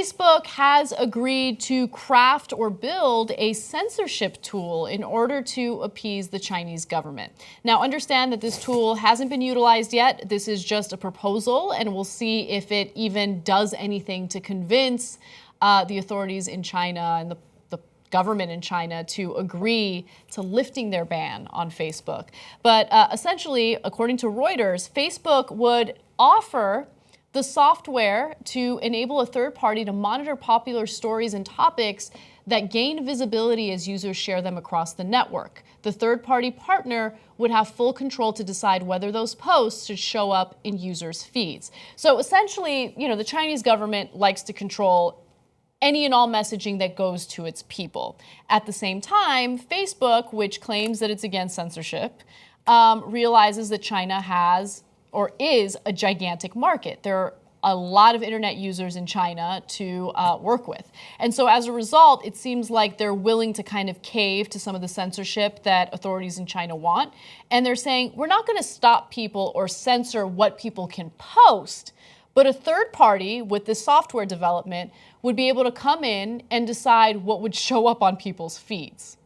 Facebook has agreed to craft or build a censorship tool in order to appease the Chinese government. Now, understand that this tool hasn't been utilized yet. This is just a proposal, and we'll see if it even does anything to convince the authorities in China and the government in China to agree to lifting their ban on Facebook. But essentially, according to Reuters, Facebook would offer the software to enable a third party to monitor popular stories and topics that gain visibility as users share them across the network. The third-party partner would have full control to decide whether those posts should show up in users' feeds. So essentially, the Chinese government likes to control any and all messaging that goes to its people. At the same time, Facebook, which claims that it's against censorship, realizes that China has or is a gigantic market. There are a lot of internet users in China to work with. And so as a result, it seems like they're willing to kind of cave to some of the censorship that authorities in China want. And they're saying, we're not going to stop people or censor what people can post, but a third party with this software development would be able to come in and decide what would show up on people's feeds.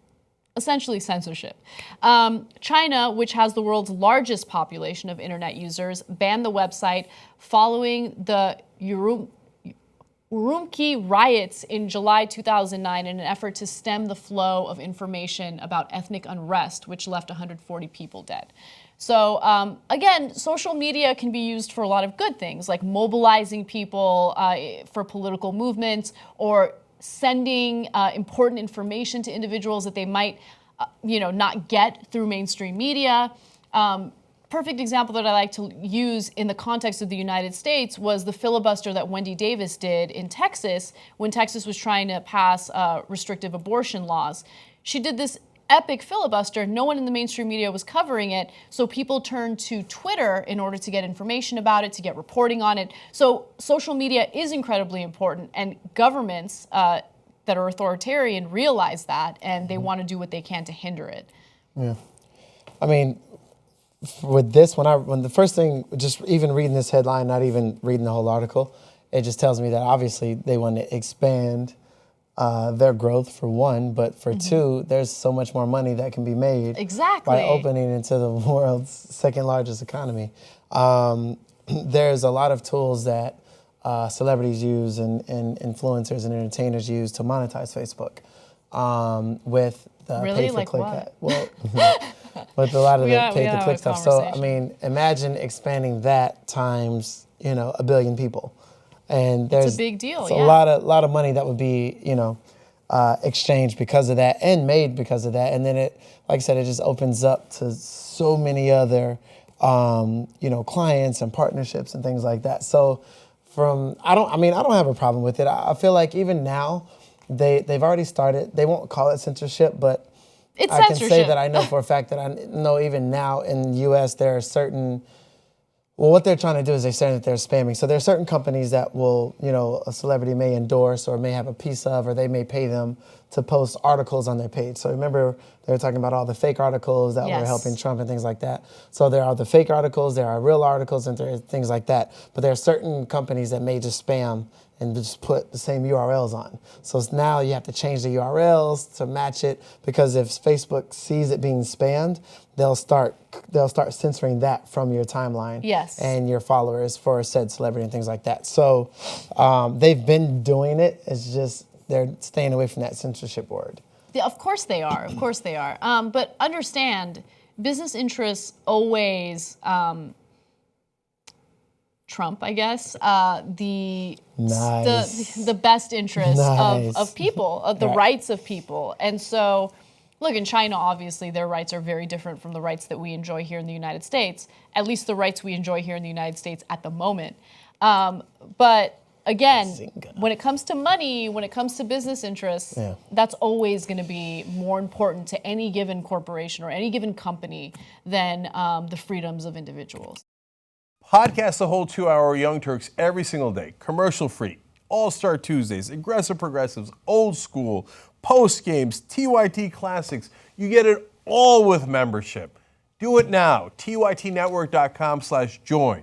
Essentially censorship. China, which has the world's largest population of internet users, banned the website following the Urumqi riots in July 2009 in an effort to stem the flow of information about ethnic unrest, which left 140 people dead. So again, social media can be used for a lot of good things, like mobilizing people for political movements or sending important information to individuals that they might, not get through mainstream media. Perfect example that I like to use in the context of the United States was the filibuster that Wendy Davis did in Texas when Texas was trying to pass restrictive abortion laws. She did this epic filibuster. No one in the mainstream media was covering it, so people turned to Twitter in order to get information about it, to get reporting on it. So social media is incredibly important, and governments that are authoritarian realize that, and they want to do what they can to hinder it. Yeah. I mean, with this, when the first thing, just even reading this headline, not even reading the whole article, it just tells me that obviously they want to expand their growth, for one, but for two, there's so much more money that can be made by opening into the world's second largest economy. There's a lot of tools that celebrities use and influencers and entertainers use to monetize Facebook with the pay-for-click. Well, with a lot of the pay-to-click stuff. So, I mean, imagine expanding that times, 1 billion people. And there's it's a big deal. A lot of money that would be, exchanged because of that and made because of that. And then it, like I said, it just opens up to so many other, clients and partnerships and things like that. So I don't have a problem with it. I feel like even now they've already started. They won't call it censorship, but it's I censorship. can say that I know for a fact that I know even now in the U.S. there are certain. Well, what they're trying to do is they're saying that they're spamming. So there are certain companies that will, a celebrity may endorse or may have a piece of, or they may pay them to post articles on their page. So remember, they were talking about all the fake articles that were helping Trump and things like that. So there are the fake articles, there are real articles, and there are things like that. But there are certain companies that may just spam and just put the same URLs on. So now you have to change the URLs to match it, because if Facebook sees it being spammed, they'll start censoring that from your timeline and your followers for said celebrity and things like that. So they've been doing it. It's just they're staying away from that censorship word. Yeah, of course they are. Of course they are. But understand, business interests always trump, I guess, the best interests of people, of the rights of people. And so, look, in China, obviously, their rights are very different from the rights that we enjoy here in the United States, at least the rights we enjoy here in the United States at the moment. But again, when it comes to money, when it comes to business interests, that's always going to be more important to any given corporation or any given company than the freedoms of individuals. Podcast the whole 2-hour Young Turks every single day, commercial-free. All-Star Tuesdays, Aggressive Progressives, Old School, Post Games, TYT Classics. You get it all with membership. Do it now. TYTnetwork.com/join.